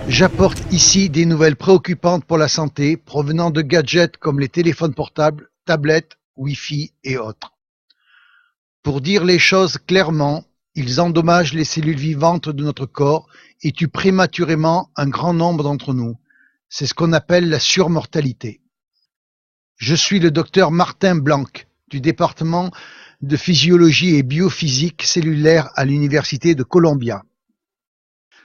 J'apporte ici des nouvelles préoccupantes pour la santé provenant de gadgets comme les téléphones portables, tablettes, Wi-Fi et autres. Pour dire les choses clairement, ils endommagent les cellules vivantes de notre corps et tuent prématurément un grand nombre d'entre nous. C'est ce qu'on appelle la surmortalité. Je suis le docteur Martin Blanc du département de physiologie et biophysique cellulaire à l'université de Columbia.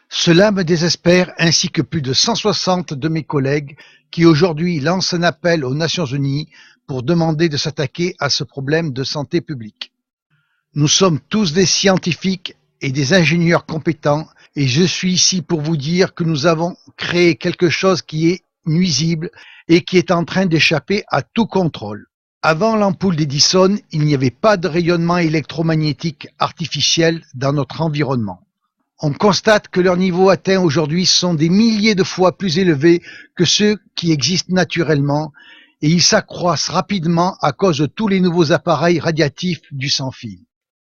Cela me désespère ainsi que plus de 160 de mes collègues qui aujourd'hui lancent un appel aux Nations Unies pour demander de s'attaquer à ce problème de santé publique. Nous sommes tous des scientifiques et des ingénieurs compétents et je suis ici pour vous dire que nous avons créé quelque chose qui est nuisible et qui est en train d'échapper à tout contrôle. Avant l'ampoule d'Edison, il n'y avait pas de rayonnement électromagnétique artificiel dans notre environnement. On constate que leurs niveaux atteints aujourd'hui sont des milliers de fois plus élevés que ceux qui existent naturellement et ils s'accroissent rapidement à cause de tous les nouveaux appareils radiatifs du sans-fil.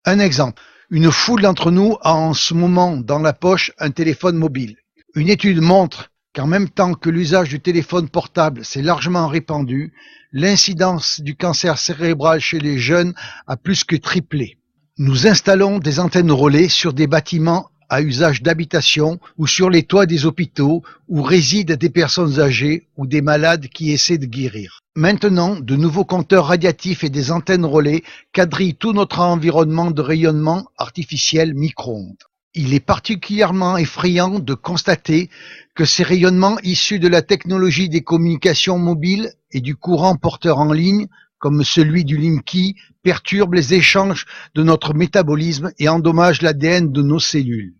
Un exemple, une foule d'entre nous a en ce moment dans la poche un téléphone mobile. Une étude montre qu'en même temps que l'usage du téléphone portable s'est largement répandu, l'incidence du cancer cérébral chez les jeunes a plus que triplé. Nous installons des antennes relais sur des bâtiments à usage d'habitation ou sur les toits des hôpitaux où résident des personnes âgées ou des malades qui essaient de guérir. Maintenant, de nouveaux compteurs radiatifs et des antennes relais quadrillent tout notre environnement de rayonnement artificiel micro-ondes. Il est particulièrement effrayant de constater que ces rayonnements issus de la technologie des communications mobiles et du courant porteur en ligne, comme celui du Linky, perturbent les échanges de notre métabolisme et endommagent l'ADN de nos cellules.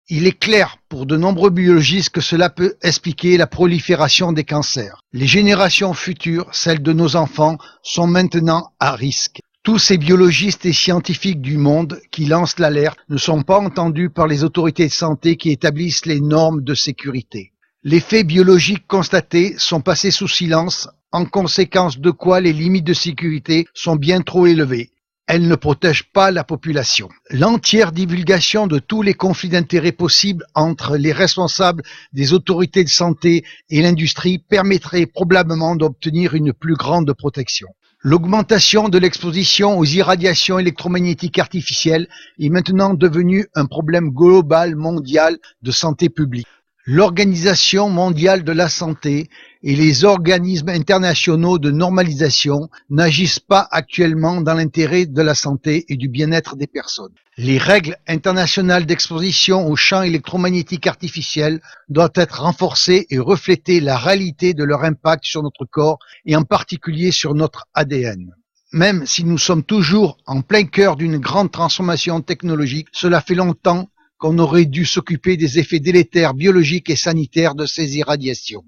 Il est clair pour de nombreux biologistes que cela peut expliquer la prolifération des cancers. Les générations futures, celles de nos enfants, sont maintenant à risque. Tous ces biologistes et scientifiques du monde qui lancent l'alerte ne sont pas entendus par les autorités de santé qui établissent les normes de sécurité. Les faits biologiques constatés sont passés sous silence, en conséquence de quoi les limites de sécurité sont bien trop élevées. Elles ne protègent pas la population. L'entière divulgation de tous les conflits d'intérêts possibles entre les responsables des autorités de santé et l'industrie permettrait probablement d'obtenir une plus grande protection. L'augmentation de l'exposition aux irradiations électromagnétiques artificielles est maintenant devenue un problème global mondial de santé publique. L'Organisation mondiale de la santé et les organismes internationaux de normalisation n'agissent pas actuellement dans l'intérêt de la santé et du bien-être des personnes. Les règles internationales d'exposition aux champs électromagnétiques artificiels doivent être renforcées et refléter la réalité de leur impact sur notre corps et en particulier sur notre ADN. Même si nous sommes toujours en plein cœur d'une grande transformation technologique, cela fait longtemps qu'on aurait dû s'occuper des effets délétères biologiques et sanitaires de ces irradiations.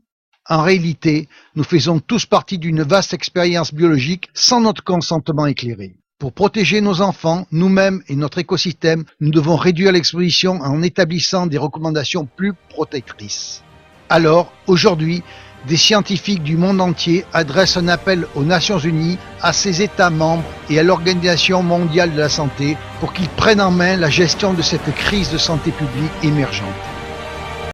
En réalité, nous faisons tous partie d'une vaste expérience biologique sans notre consentement éclairé. Pour protéger nos enfants, nous-mêmes et notre écosystème, nous devons réduire l'exposition en établissant des recommandations plus protectrices. Alors, aujourd'hui, des scientifiques du monde entier adressent un appel aux Nations Unies, à ses États membres et à l'Organisation mondiale de la santé pour qu'ils prennent en main la gestion de cette crise de santé publique émergente.